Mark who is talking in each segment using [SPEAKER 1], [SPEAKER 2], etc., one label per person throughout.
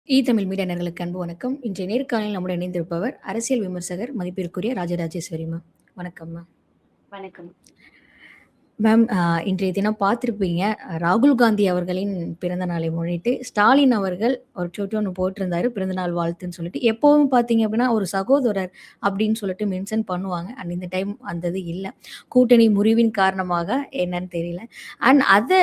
[SPEAKER 1] Tamil media நேயர்களுக்கு அன்பு வணக்கம். இன்றைய நேர்காணலில் நம்முடன் இணைந்திருப்பவர் அரசியல் விமர்சகர் மதிப்பிற்குரிய ராஜராஜேஸ்வரி மேம். வணக்கம் மேம்.
[SPEAKER 2] வணக்கம்.
[SPEAKER 1] மேம், இன்றைய தினம் பார்த்திருப்பீங்க. ராகுல் காந்தி அவர்களின் பிறந்த நாளை முன்னிட்டு ஸ்டாலின் அவர்கள் ஒரு ட்வீட் ஒண்ணு போட்டிருந்தாரு. பிறந்தநாள் வாழ்த்துன்னு சொல்லிட்டு. எப்பவும் பார்த்தீங்க அப்படின்னா, ஒரு சகோதரர் அப்படின்னு சொல்லிட்டு மென்ஷன் பண்ணுவாங்க. அண்ட் இந்த டைம் அந்த இது இல்ல. கூட்டணி முறிவின் காரணமாக என்னன்னு தெரியல. அண்ட் அத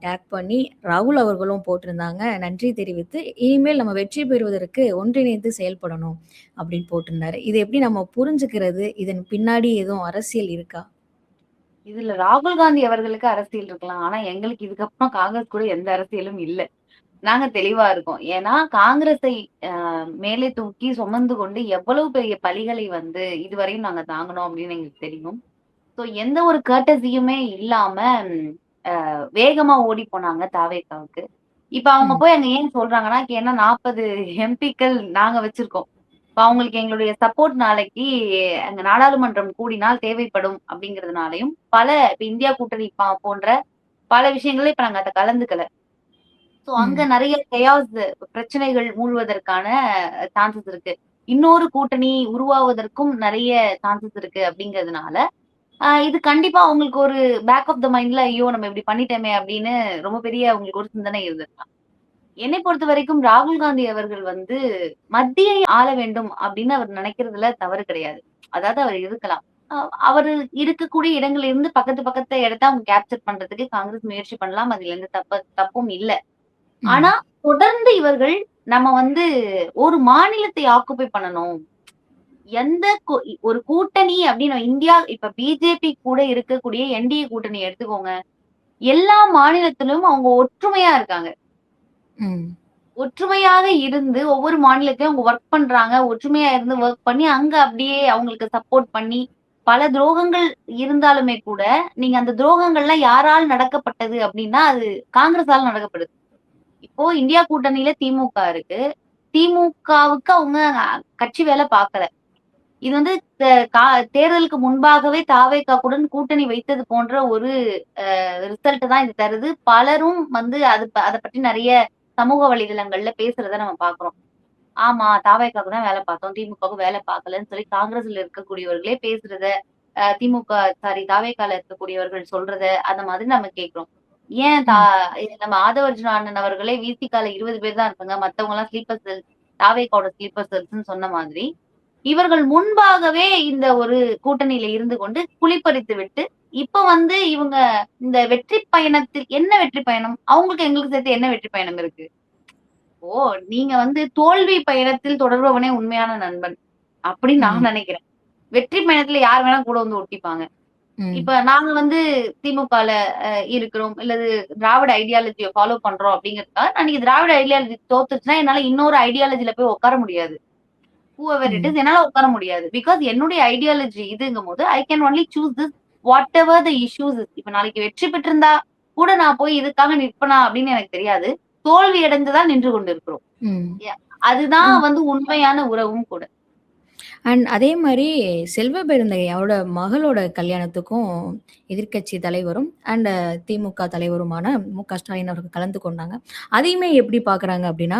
[SPEAKER 1] டேக் பண்ணி ராகுல் அவர்களும் போட்டிருந்தாங்க. நன்றி தெரிவித்து, இனிமேல் நம்ம வெற்றி பெறுவதற்கு ஒன்றிணைந்து செயல்படணும் அப்படின்னு போட்டிருந்தாரு. இத எப்படி நம்ம புரிஞ்சுக்கிறது? இதன் பின்னாடி எதுவும் அரசியல் இருக்கா?
[SPEAKER 2] இதுல ராகுல் காந்தி அவர்களுக்கு அரசியல் இருக்கலாம். ஆனா எங்களுக்கு இதுக்கப்புறம் காங்கிரஸ் கூட எந்த அரசியலும் இல்ல. நாங்க தெளிவா இருக்கோம். ஏன்னா காங்கிரஸை மேலே தூக்கி சுமந்து கொண்டு எவ்வளவு பெரிய பலிகளை இதுவரையும் நாங்க தாங்கணும் அப்படின்னு எங்களுக்கு தெரியும். சோ எந்த ஒரு கர்ட்டஸியுமே இல்லாம வேகமா ஓடி போனாங்க தாவேகாவுக்கு. இப்ப அவங்க போய் அங்க ஏன் சொல்றாங்கன்னா, ஏன்னா 40 எம்பிக்கள் நாங்க வச்சிருக்கோம். இப்ப அவங்களுக்கு எங்களுடைய சப்போர்ட் நாளைக்கு அங்க நாடாளுமன்றம் கூடினால் தேவைப்படும் அப்படிங்கிறதுனாலயும் இப்ப இந்தியா கூட்டணி போன்ற பல விஷயங்கள்ல இப்ப நாங்க அத கலந்துக்கல. சோ அங்க நிறைய பிரச்சனைகள் மூழ்வதற்கான சான்சஸ் இருக்கு. இன்னொரு கூட்டணி உருவாவதற்கும் நிறைய சான்சஸ் இருக்கு அப்படிங்கிறதுனால, இது கண்டிப்பா அவங்களுக்கு ஒரு பேக் ஆஃப் த மைண்ட்ல ஐயோ நம்ம இப்படி பண்ணிட்டோமே அப்படின்னு ரொம்ப பெரிய அவங்களுக்கு ஒரு சிந்தனை இருந்திருக்கலாம். என்னை பொறுத்தவரைக்கும் ராகுல் காந்தி அவர்கள் மத்தியை ஆள வேண்டும் அப்படின்னு அவர் நினைக்கிறதுல தவறு கிடையாது. அதாவது அவர் இருக்கலாம். அவரு இருக்கக்கூடிய இடங்கள்ல இருந்து பக்கத்து இடத்த அவங்க கேப்சர் பண்றதுக்கு காங்கிரஸ் முயற்சி பண்ணலாம். அதுல எந்த தப்பும் இல்ல. ஆனா தொடர்ந்து இவர்கள் நம்ம ஒரு மாநிலத்தை ஆக்குபை பண்ணணும். எந்த ஒரு கூட்டணி அப்படின்னு இந்தியா இப்ப பிஜேபி கூட இருக்கக்கூடிய என்டிஏ கூட்டணி எடுத்துக்கோங்க. எல்லா மாநிலத்திலும் அவங்க ஒற்றுமையா இருக்காங்க. ஒற்றுமையாக இருந்து ஒவ்வொரு மாநிலத்திலும் அவங்க ஒர்க் பண்றாங்க. ஒற்றுமையா இருந்து ஒர்க் பண்ணி அங்க அப்படியே அவங்களுக்கு சப்போர்ட் பண்ணி பல துரோகங்கள் இருந்தாலுமே கூட நீங்க அந்த துரோகங்கள்லாம் யாரால் நடக்கப்பட்டது அப்படின்னா அது காங்கிரஸால நடக்கப்படுது. இப்போ இந்தியா கூட்டணியில திமுக இருக்கு. திமுகவுக்கு அவங்க கட்சி வேலை பார்க்கல. இது தேர்தலுக்கு முன்பாகவே தாவேகாவுடன் கூட்டணி வைத்தது போன்ற ஒரு ரிசல்ட் தான் இது தருது. பலரும் அத பற்றி நிறைய சமூக வலைதளங்கள்ல பேசுறத நம்ம பாக்குறோம். ஆமா தாவேகாவுக்கு தான் வேலை பார்த்தோம். திமுகவுக்கு வேலை பார்க்கலன்னு சொல்லி காங்கிரஸ்ல இருக்கக்கூடியவர்களே பேசுறத தாவேகால இருக்கக்கூடியவர்கள் சொல்றத அந்த மாதிரி நம்ம கேட்கிறோம். ஏன் நம்ம ஆதவர்ஜுன அண்ணன் அவர்களே விசிகால 20 பேர் தான் இருக்காங்க. மத்தவங்க எல்லாம் ஸ்லீப்பர் செல் தாவேகாவோட ஸ்லீப்பர் செல்ஸ்ன்னு சொன்ன மாதிரி இவர்கள் முன்பாகவே இந்த ஒரு கூட்டணியில இருந்து கொண்டு குளிப்பறித்து விட்டு இப்ப இவங்க இந்த வெற்றி பயணத்தில் என்ன வெற்றி பயணம் அவங்களுக்கு எங்களுக்கு சேர்த்து என்ன வெற்றி பயணம் இருக்கு? ஓ நீங்க தோல்வி பயணத்தில் தொடர்பவனே உண்மையான நண்பன் அப்படின்னு நான் நினைக்கிறேன். வெற்றி பயணத்துல யார் வேணா கூட ஒட்டிப்பாங்க. இப்ப நாங்க திமுகல இருக்கிறோம் இல்லது திராவிட ஐடியாலஜியை ஃபாலோ பண்றோம் அப்படிங்கிறதுக்காக நான் திராவிட ஐடியாலஜி தோத்துச்சுன்னா என்னால இன்னொரு ஐடியாலஜில போய் உட்கார முடியாது. whoever it is என்னால உட்கார முடியாது. பிகாஸ் என்னுடைய ஐடியாலஜி இதுங்கும் போது I can only choose this what ever the issues is. இப்ப நாளைக்கு வெற்றி பெற்றிருந்தா கூட நான் போய் இதுக்காக நிற்பனா அப்படின்னு எனக்கு தெரியாது. தோல்வி அடைந்துதான் நின்று கொண்டிருக்கிறோம். அதுதான் உண்மையான உறவும் கூட.
[SPEAKER 1] அண்ட் அதே மாதிரி செல்வ பெருந்தகை அவரோட மகளோட கல்யாணத்துக்கும் எதிர்க்கட்சி தலைவரும் அண்ட் திமுக தலைவருமான மு.க. ஸ்டாலின் அவர்கள் கலந்து கொண்டாங்க. அதையுமே எப்படி பாக்குறாங்க அப்படின்னா,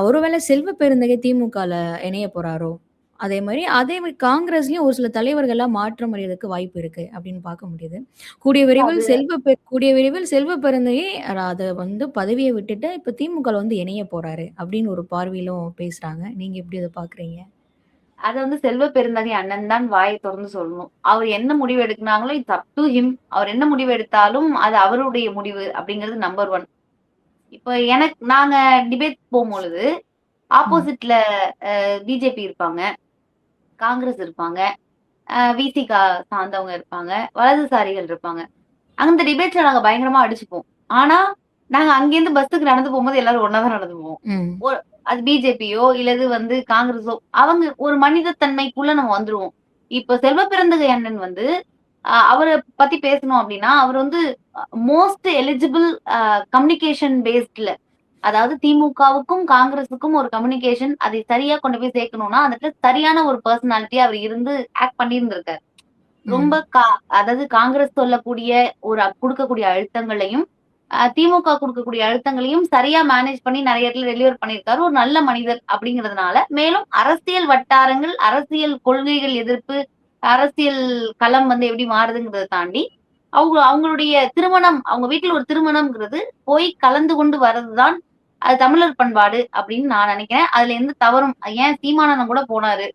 [SPEAKER 1] ஒருவேளை செல்வ பெருந்தகை திமுகல இணைய போறாரோ, அதே மாதிரி காங்கிரஸ்லயும் ஒரு சில தலைவர்கள்லாம் மாற்றம் அடைவதற்கு வாய்ப்பு இருக்கு அப்படின்னு பார்க்க முடியுது. கூடிய விரைவில் செல்வ பெருந்தகை அதை பதவியை விட்டுட்டு இப்ப திமுக இணைய போறாரு அப்படின்னு ஒரு பார்வையிலும் பேசுறாங்க. நீங்க எப்படி அதை பாக்குறீங்க?
[SPEAKER 2] அத செல்வ பெருந்தகை அண்ணன் தான் வாயை திறந்து சொல்லணும். அவர் என்ன முடிவு எடுக்கிறாங்களோ இட்ஸ் அப் டு ஹிம். அவர் என்ன முடிவு எடுத்தாலும் அது அவருடைய முடிவு அப்படிங்கிறது நம்பர் 1. இப்ப நாங்க டிபேட் போகும்பொழுது ஆப்போசிட்ல பிஜேபி இருப்பாங்க, காங்கிரஸ் இருப்பாங்க, விசிகா சார்ந்தவங்க இருப்பாங்க, வலதுசாரிகள் இருப்பாங்க. அந்த டிபேட்ல நாங்க பயங்கரமா அடிச்சுப்போம். ஆனா நாங்க அங்கிருந்து பஸ்ஸுக்கு நடந்து போகும்போது எல்லாரும் ஒன்னாதான் நடந்து போவோம். அது பிஜேபியோ இல்லது காங்கிரஸோ அவங்க ஒரு மனிதத்தன்மைக்குள்ள நம்ம வந்துருவோம். இப்ப செல்வ பெருந்தகை அண்ணன் அவரை பத்தி பேசணும் அப்படின்னா அவர் மோஸ்ட் எலிஜிபிள் கம்யூனிகேஷன் பேஸ்ட்ல, அதாவது திமுகவுக்கும் காங்கிரஸுக்கும் ஒரு கம்யூனிகேஷன் அதை சரியா கொண்டு போய் சேர்க்கணும்னா அந்த சரியான ஒரு பர்சனாலிட்டி அவர் இருந்து ஆக்ட் பண்ணியிருந்திருக்காரு. ரொம்ப அதாவது காங்கிரஸ் சொல்லக்கூடிய கொடுக்கக்கூடிய அழுத்தங்களையும் திமுக குடுக்கக்கூடிய அழுத்தங்களையும் சரியா மேனேஜ் பண்ணி நெறைய இடத்துல டெலிவர் பண்ணியிருக்காரு. ஒரு நல்ல மனிதர் அப்படிங்கிறதுனால, மேலும் அரசியல் வட்டாரங்கள், அரசியல் கொள்கைகள் எதிர்ப்பு, அரசியல் களம் வந்து எப்படி மாறுதுங்கிறத தாண்டி, அவங்களுடைய திருமணம், அவங்க வீட்ல ஒரு திருமணம்ங்கிறது போய் கலந்து கொண்டு வர்றது தான் அது தமிழர் பண்பாடு அப்படின்னு நான் நெனைக்கிறேன். அதுல எந்த தவறும் ஏன் சீமானண்ணன் கூட போனாரு.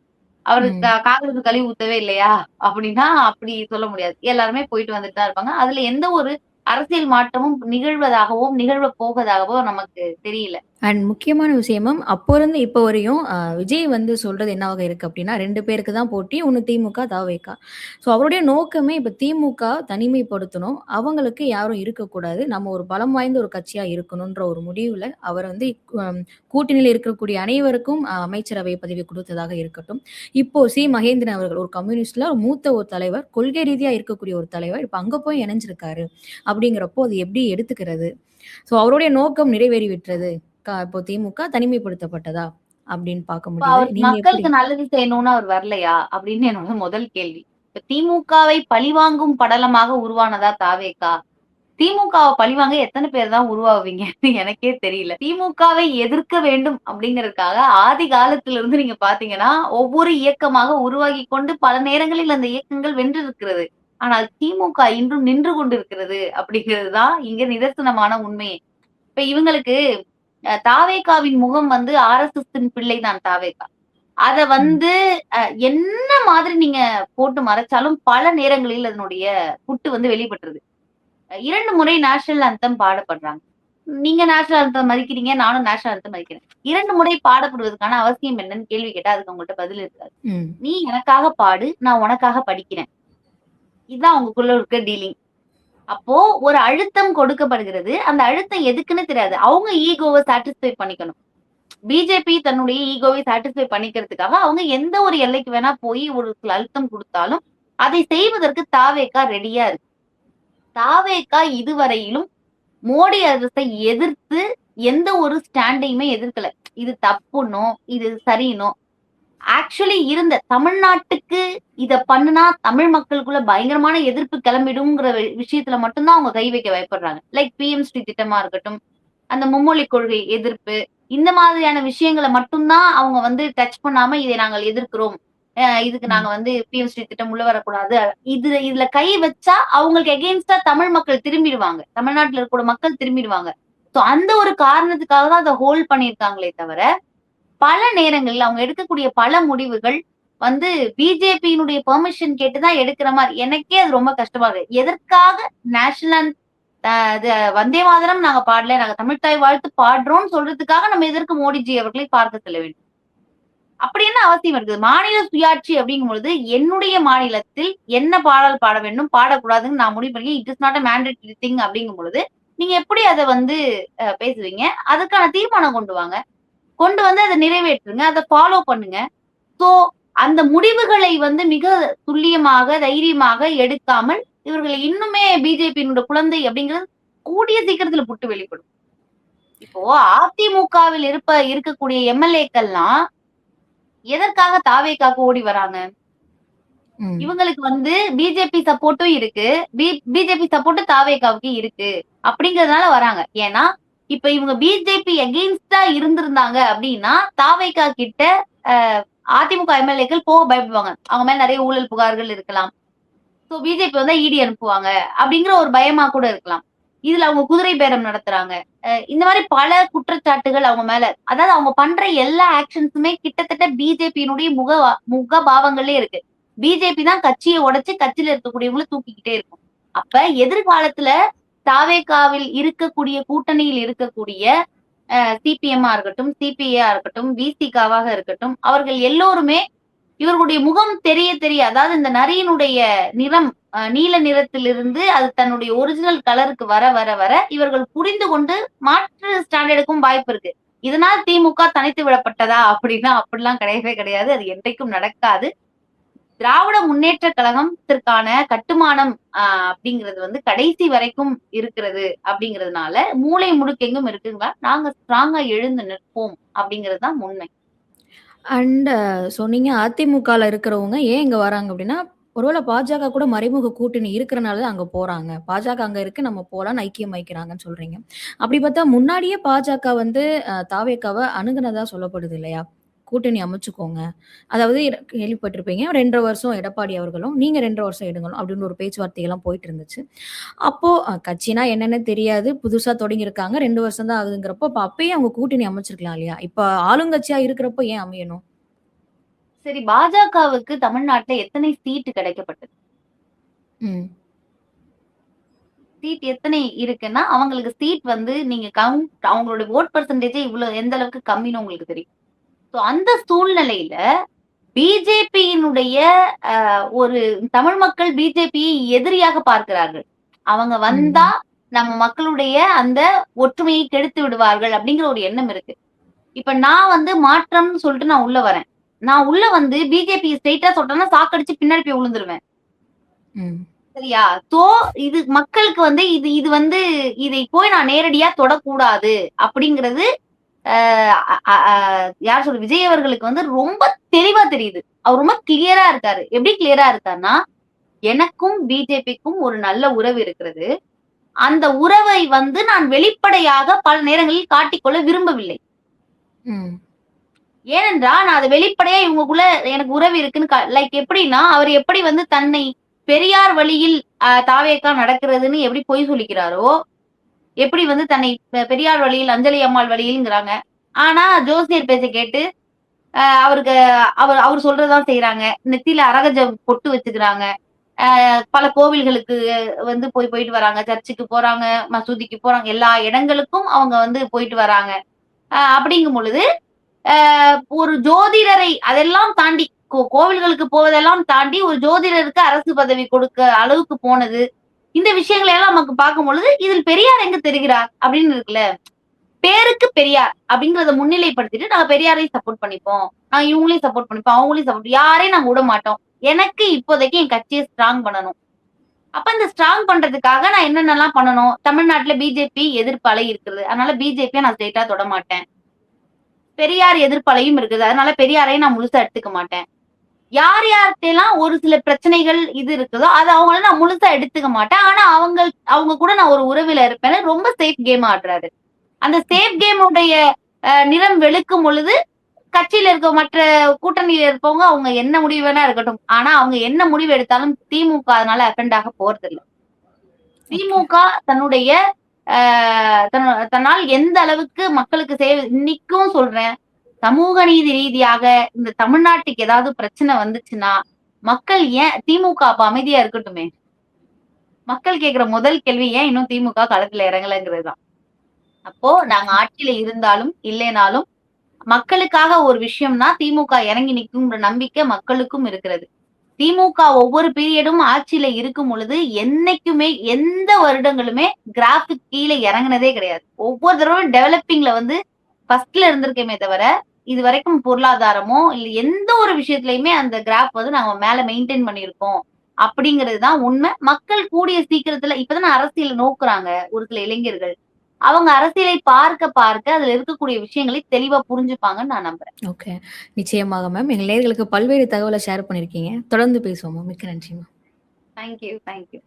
[SPEAKER 2] அவரு
[SPEAKER 1] ம்.
[SPEAKER 2] காதுக்கு கழுவி ஊத்தவே இல்லையா? அப்படின்னா, அப்படி சொல்ல முடியாது. எல்லாருமே போயிட்டு வந்துட்டு தான் இருப்பாங்க. அதுல எந்த ஒரு அரசியல் மாற்றமும் நிகழ்வதாகவும், நிகழ்வப் போவதாகவோ நமக்கு தெரியல.
[SPEAKER 1] அண்ட் முக்கியமான விஷயமும், அப்போ இருந்து இப்போ வரையும் விஜய் வந்து சொல்றது என்னவாக இருக்கு அப்டின்னா, 2 பேருக்கு தான் போட்டி. ஒண்ணு திமுக, தவேகா. ஸோ அவருடைய நோக்கமே இப்ப திமுக தனிமைப்படுத்தணும். அவங்களுக்கு யாரும் இருக்கக்கூடாது. நம்ம ஒரு பலம் வாய்ந்த ஒரு கட்சியா இருக்கணுன்ற ஒரு முடிவுல அவர் வந்து கூட்டணியில இருக்கக்கூடிய அனைவருக்கும் அமைச்சரவை பதவி குடுத்ததாக இருக்கட்டும். இப்போ மகேந்திரன் அவர்கள் ஒரு கம்யூனிஸ்ட்ல மூத்த ஒரு தலைவர், கொள்கை ரீதியா இருக்கக்கூடிய ஒரு தலைவர், இப்ப அங்க போய் இணைஞ்சிருக்காரு. அப்படிங்கிறப்போ அது எப்படி எடுத்துக்கிறது? ஸோ அவருடைய நோக்கம் நிறைவேறி விட்டது. இப்போ திமுக தனிமைப்படுத்தப்பட்டதா? அப்படின்னு பார்க்க
[SPEAKER 2] இப்ப
[SPEAKER 1] முடியுது.
[SPEAKER 2] அவர்
[SPEAKER 1] நீங்க எப்படி?
[SPEAKER 2] மக்களுக்கு நல்லது செய்யணும்னு அவர் வரலையா? அப்படின்னு என்னோட முதல் கேள்வி. இப்ப திமுகவை பழிவாங்கும் படலமாக உருவானதா தாவேகா? திமுகவ பழிவாங்க எத்தன பேர் தான் உருவாவீங்கன்னு எனக்கே தெரியல. திமுகவை எதிர்க்க வேண்டும் அப்படிங்கிறதுக்காக ஆதி காலத்திலிருந்து நீங்க பார்த்தீங்கன்னா, ஒவ்வொரு இயக்கமாக உருவாகிக் கொண்டு பல நேரங்களில் அந்த இயக்கங்கள் வென்றிருக்கிறது. ஆனால் திமுக இன்றும் நின்று கொண்டிருக்கிறது அப்படிங்கிறது தான் இங்க நிதர்சனமான உண்மையே. இப்ப இவங்களுக்கு தாவேகாவின் முகம் வந்து ஆர்எஸ்எஸ்ஸின் பிள்ளை தான் தாவேகா. அத
[SPEAKER 1] ம்.
[SPEAKER 2] வந்து அ என்ன மாதிரி நீங்க போட்டு மறைச்சாலும் பல நேரங்களில் அதனுடைய குட்டு வந்து வெளிப்பட்டுருது. 2 முறை நேஷனல் ஆந்தம் பாடப்படுறாங்க. நீங்க நேஷனல் ஆந்தம் மதிக்கிறீங்க. நானும் நேஷனல் ஆந்தம் மதிக்கிறேன். 2 முறை பாடப்படுவதற்கான அவசியம் என்னன்னு கேள்வி கேட்டா, அதுக்கு உங்கள்ட்ட பதில் இருக்காது.
[SPEAKER 1] ம்.
[SPEAKER 2] நீ எனக்காக பாடு, நான் உனக்காக படிக்கிறேன். இதுதான் உங்களுக்குள்ள இருக்க டீலிங். அப்போ ஒரு அழுத்தம் கொடுக்கப்படுகிறது. அந்த அழுத்தம் எதுக்குன்னு தெரியாது. அவங்க ஈகோவ சாட்டிஸ்ஃபை பண்ணிக்கணும். பிஜேபி தன்னுடைய ஈகோவை சாட்டிஸ்ஃபை பண்ணிக்கிறதுக்காக அவங்க எந்த ஒரு எல்லைக்கு வேணா போய் ஒரு சில அழுத்தம் குடுத்தாலும், அதை செய்வதற்கு தாவேகா ரெடியா இருக்கு. தாவேகா இதுவரையிலும் மோடி அரசை எதிர்த்து எந்த ஒரு ஸ்டாண்டையுமே எதிர்க்கல. இது தப்புன்னோ, இது சரின்னோ, ஆக்சுவலி இருந்த தமிழ்நாட்டுக்கு இத பண்ணுனா தமிழ் மக்களுக்குள்ள பயங்கரமான எதிர்ப்பு கிளம்பிடும்ங்கிற விஷயத்துல மட்டும் தான் அவங்க கை வைக்க பயப்படுறாங்க. லைக் பிஎம் ஸ்ரீ திட்டமா இருக்கட்டும், அந்த மும்மொழி கொள்கை எதிர்ப்பு, இந்த மாதிரியான விஷயங்கள மட்டும் தான் அவங்க வந்து டச் பண்ணாம இதை நாங்கள் எதிர்க்கிறோம். இதுக்கு நாங்க
[SPEAKER 1] ம்.
[SPEAKER 2] வந்து பிஎம் ஸ்ரீ திட்டம் உள்ள வரக்கூடாது. இதுல கை வச்சா அவங்களுக்கு எகெயின்ஸ்டா தமிழ் மக்கள் திரும்பிடுவாங்க. தமிழ்நாட்டுல இருக்கிற மக்கள் திரும்பிடுவாங்க. சோ அந்த ஒரு காரணத்துக்காக தான் அத ஹோல்ட் பண்ணியிருக்காங்களே தவிர, பல நேரங்கள்ல அவங்க எடுக்கக்கூடிய பல முடிவுகள் வந்து பிஜேபியினுடைய பெர்மிஷன் கேட்டு தான் எடுக்கிற மாரி எனக்கே அது ரொம்ப கஷ்டமா இருக்கு. எதற்காக நேஷனல் இது வந்தே மாதரம் நாங்க பாடல. நாங்க தமிழ்த்தாய் வாழ்த்து பாடுறோம்னு சொல்றதுக்காக நம்ம எதற்கு மோடிஜி அவர்களை பார்க்க செல்ல வேண்டும்? அப்படி என்ன அவசியம் இருக்குது? மாநில சுயாட்சி அப்படிங்கும்பொழுது, என்னுடைய மாநிலத்தில் என்ன பாடல் பாட வேண்டும், பாடக்கூடாதுன்னு நான் முடிவு பண்ணி, it is not a mandatory thing அப்படிங்கும் பொழுது, நீங்க எப்படி அத வந்து பேசுவீங்க? அதுக்கான தீர்மானம் கொண்டு வாங்க. கொண்டு வந்து அத நிறைவேற்றுங்க. அத ஃபாலோ பண்ணுங்க. சோ, அந்த முடிவுகளை வந்து மிக துல்லியமாக, தைரியமாக எடுக்காமல், இவர்கள் இன்னுமே பிஜேபியினுடைய குழந்தை அப்படிங்கிறது கூடிய சீக்கிரத்துல புட்டு வெளிப்படும். இப்போ அதிமுகவில் இருக்கக்கூடிய எம்.எல்.ஏக்கள்லாம் எதற்காக தாவேக்காக்கு ஓடி வராங்க?
[SPEAKER 1] ம்.
[SPEAKER 2] இவங்களுக்கு வந்து பிஜேபி சப்போர்ட்டும் இருக்கு. பிஜேபி சப்போர்ட் தாவேகாவுக்கு இருக்கு. அப்படிங்கிறதுனால வராங்க. ஏன்னா, இப்ப இவங்க பிஜேபி எகெயின்ஸ்டா இருந்திருந்தாங்க அப்படின்னா, தாவேகா கிட்ட அ அதிமுக எம்.எல்.ஏக்கள் போக பயப்படுவாங்க. அவங்க மேல நெறைய ஊழல் புகார்கள் இருக்கலாம். சோ பிஜேபி வந்தா இடி அனுப்புவாங்க. அப்படிங்கிற ஒரு பயமா கூட இருக்கலாம். இதுல அவங்க குதிரை பேரம் நடத்துறாங்க. இந்த மாரி பல குற்றச்சாட்டுகள் அவங்க மேல அதாவது அவங்க பண்ற எல்லா ஆக்ஷன்ஸுமே கிட்டத்தட்ட பிஜேபியினுடைய முகபாவங்கள்லயே இருக்கு. பிஜேபி தான் கட்சிய உடைச்சு கட்சியில இருக்கக்கூடியவங்கள தூக்கிக்கிட்டே இருக்கும். அப்ப எதிர்காலத்துல தாவேகாவில் இருக்கக்கூடிய கூட்டணியில் இருக்கக்கூடிய சிபிஎம்மா இருக்கட்டும், சிபிஐயா இருக்கட்டும், விசிகாவாக இருக்கட்டும், அவர்கள் எல்லோருமே இவர்களுடைய முகம் தெரிய தெரிய அதாவது இந்த நரியினுடைய நிறம் நீல நிறத்திலிருந்து அது தன்னுடைய ஒரிஜினல் கலருக்கு வர வர வர இவர்கள் புரிந்து கொண்டு மாற்று ஸ்டாண்ட் எடுக்கும் வாய்ப்பு இருக்கு. இதனால் திமுக தனித்து விடப்பட்டதா அப்படின்னா அப்படிலாம் கிடையவே கிடையாது. அது என்றைக்கும் நடக்காது. திராவிட முன்னேற்றக் கழகத்திற்கான கட்டுமானம் அப்படிங்கிறது வந்து கடைசி வரைக்கும் இருக்கிறது அப்படிங்கிறதுனால மூலை முடுக்கெங்கும் இருக்குங்க. நாங்க ஸ்ட்ராங்கா எழுந்து நிற்போம் அப்படிங்கிறது தான் உண்மை.
[SPEAKER 1] அண்ட் சொன்னீங்க அதிமுகல இருக்கிறவங்க ஏன் இங்க வராங்க அப்டின்னா, ஒருவேள பாஜக கூட மறைமுக கூட்டணி இருக்கிறனால தான் அங்க போறாங்க. பாஜக அங்க இருக்கு நம்ம போலான்னு ஐக்கியம் வைக்கிறாங்கன்னு சொல்றீங்க. அப்படி பார்த்தா முன்னாடியே பாஜக வந்து தாவேக்காவ அணுகுனதா சொல்லப்படுது இல்லையா? கூட்டணி அமைச்சுக்கோங்க. அதாவது கேள்விப்பட்டிருப்பீங்க. 2 1/2 வருஷம் எடப்பாடி அவர்களும், நீங்க 2 1/2 வருஷம் எடுங்களும் அப்படின்னு ஒரு பேச்சுவார்த்தைகள்லாம் போயிட்டு இருந்துச்சு. அப்போ கட்சினா என்னன்னு தெரியாது. புதுசா தொடங்கியிருக்காங்க. 2 வருஷம் தான் ஆகுதுங்கிறப்போ, அப்ப அப்பயே அவங்க கூட்டணி அமைச்சிருக்கலாம் இல்லையா? இப்ப ஆளுங்கட்சியா இருக்கிறப்போ ஏன் அமையணும்?
[SPEAKER 2] சரி, பாஜகவுக்கு தமிழ்நாட்டுல எத்தனை சீட்டு கிடைக்கப்பட்டது?
[SPEAKER 1] ம்.
[SPEAKER 2] சீட் எத்தனை இருக்குன்னா, அவங்களுக்கு சீட் வந்து நீங்க அவங்களோட வோட் பெர்சன்டேஜே எந்த அளவுக்கு கம்மின்னு உங்களுக்கு தெரியும். சோ அந்த சூழ்நிலையில பிஜேபியினுடைய ஒரு தமிழ் மக்கள் பிஜேபியை எதிரியாக பார்க்கிறார்கள். அவங்க வந்தா
[SPEAKER 1] ம்.
[SPEAKER 2] நம்ம மக்களுடைய அந்த ஒற்றுமையை கெடுத்து விடுவார்கள் அப்படிங்கிற ஒரு எண்ணம் இருக்கு. இப்ப நான் வந்து மாற்றம்னு சொல்லிட்டு நான் உள்ள வரேன். நான் உள்ள வந்து பிஜேபி ஸ்ட்ரெய்ட்டா சொல்றேன்னா சாக்கடிச்சு பின்னாடி போய் விழுந்துருவேன்.
[SPEAKER 1] ம்.
[SPEAKER 2] சரியா? சோ இது மக்களுக்கு வந்து இது இது வந்து இதை போய் நான் நேரடியா தொடக்கூடாது அப்படிங்கிறது அ அ அ யார் சொல்றது? விஜய் அவர்களுக்கு வந்து ரொம்ப தெளிவா தெரியுது. அவர் ரொம்ப கிளியரா இருக்காரு. எப்படி கிளியரா இருக்காருன்னா, எனக்கும் பிஜேபிக்கும் ஒரு நல்ல உறவு இருக்கிறது. அந்த உறவை வந்து நான் வெளிப்படையாக பல நேரங்களில் காட்டிக்கொள்ள விரும்பவில்லை.
[SPEAKER 1] ம்.
[SPEAKER 2] ஏனென்றால், நான் அத வெளிப்படையா இவங்கக்குள்ள எனக்கு உறவு இருக்குன்னு லைக் எப்படின்னா, அவர் எப்படி வந்து தன்னை பெரியார் வழியில் தாவேக்கா நடக்கிறதுன்னு எப்படி பொய் சொல்லிக்கிறாரோ, எப்படி வந்து தன்னை பெரியார் வழியில், அஞ்சலி அம்மாள் வழியில்ங்கிறாங்க. ஆனா, ஜோசியர் பேச்ச கேட்டு அவருக்கு அவர் சொல்றது தான் செய்றாங்க. நெத்தியில அரகஜ பொட்டு வச்சுக்கிறாங்க. பல கோவில்களுக்கு வந்து போயிட்டு வராங்க. சர்ச்சுக்கு போறாங்க, மசூதிக்கு போறாங்க. எல்லா இடங்களுக்கும் அவங்க வந்து போயிட்டு வராங்க. அப்படிங்கும் பொழுது, அ ஒரு ஜோதிடரை அதெல்லாம் தாண்டி கோவில்களுக்கு போவதெல்லாம் தாண்டி ஒரு ஜோதிடருக்கு அரசு பதவி கொடுக்க அளவுக்கு போனது. இந்த விஷயங்களை எல்லாம் நமக்கு பார்க்கும்பொழுது, இதில் பெரியார் எங்க தெரிகிறார்? அப்படின்னு இருக்குல்ல. பேருக்கு பெரியார் அப்படிங்கிறத முன்னிலைப்படுத்திட்டு நாங்க பெரியாரையும் சப்போர்ட் பண்ணிப்போம். நாங்க இவங்களையும் சப்போர்ட் பண்ணிப்போம். அவங்களையும் சப்போர்ட் யாரையும் நாங்க விட மாட்டோம். எனக்கு இப்போதைக்கு என் கட்சிய ஸ்ட்ராங் பண்ணணும். அப்ப இந்த ஸ்ட்ராங் பண்றதுக்காக நான் என்னென்னலாம் பண்ணணும்? தமிழ்நாட்டுல பிஜேபி எதிர்ப்பு அலை இருக்குது. அதனால பிஜேபிய நான் ஸ்ட்ரெய்ட்டா தொடமாட்டேன். பெரியார் எதிர்ப்பு அலையும் இருக்குது. அதனால பெரியாரையும் நான் முழுசா எடுத்துக்க மாட்டேன். யார் யார்ட்டலாம் ஒரு சில பிரச்சனைகள் இது இருக்குதோ, அத அவங்கள நான் முழுசா எடுத்துக்க மாட்டேன். ஆனா அவங்க கூட நான் ஒரு உறவில இருப்பேன்னு ரொம்ப சேஃப் கேம் ஆடுறாரு. அந்த சேஃப் கேம் உடைய நிறம் வெளுக்கும் பொழுது, கட்சியில இருக்க மற்ற கூட்டணியில இருப்பவங்க அவங்க என்ன முடிவு வேணா இருக்கட்டும். ஆனா அவங்க என்ன முடிவு எடுத்தாலும் திமுக அதனால அஃபெண்ட் ஆக போறதில்ல.
[SPEAKER 1] ஓகே.
[SPEAKER 2] திமுக தன்னுடைய அ தன்னால் எந்த அளவுக்கு மக்களுக்கு இன்னைக்கும் சொல்றேன். சமூக நீதி ரீதியாக இந்த தமிழ்நாட்டுக்கு ஏதாவது பிரச்சனை வந்துச்சுன்னா, மக்கள் ஏன் திமுக அப்ப அமைதியா இருக்கட்டுமே. மக்கள் கேட்கிற முதல் கேள்வி ஏன் இன்னும் திமுக களத்துல இறங்கலங்கிறது தான். அப்போ நாங்க
[SPEAKER 1] ஓகே.
[SPEAKER 2] ஆட்சியில இருந்தாலும், இல்லைனாலும் மக்களுக்காக ஒரு விஷயம்னா திமுக இறங்கி நிக்கும்ன்ற நம்பிக்கை மக்களுக்கும் இருக்கிறது. திமுக ஒவ்வொரு பீரியடும் ஆட்சியில இருக்கும் பொழுது, என்னைக்குமே எந்த வருடங்களுமே கிராஃப்க்கு கீழ இறங்குனதே கிடையாது. ஒவ்வொரு தடவையும் டெவலப்பிங்ல வந்து ஃபர்ஸ்ட்ல இருந்திருக்கேமே தவிர, இதுவரைக்கும் பொருளாதாரமோ, இல்ல எந்த ஒரு விஷயத்திலயுமே அந்த கிராஃப் வந்து நாங்க மேல மெயின்டெயின் பண்ணியிருக்கோம். அப்படிங்கிறது தான் உண்மை. மக்கள் கூடிய சீக்கிரத்துல இப்பதானே அரசியல நோக்குறாங்க ஒரு சில இளைஞர்கள். அவங்க அரசியலை பார்க்க பார்க்க அதுல இருக்கக்கூடிய விஷயங்களை தெளிவா புரிஞ்சுப்பாங்கன்னு நான் நம்புறேன்.
[SPEAKER 1] ஓகே. நிச்சயமாக மேம். எங்க நேயர்களுக்கு பல்வேறு தகவல ஷேர் பண்ணியிருக்கீங்க. தொடர்ந்து பேசுவோம் மேம். மிக்க நன்றி ma'am.
[SPEAKER 2] Thank you, thank you.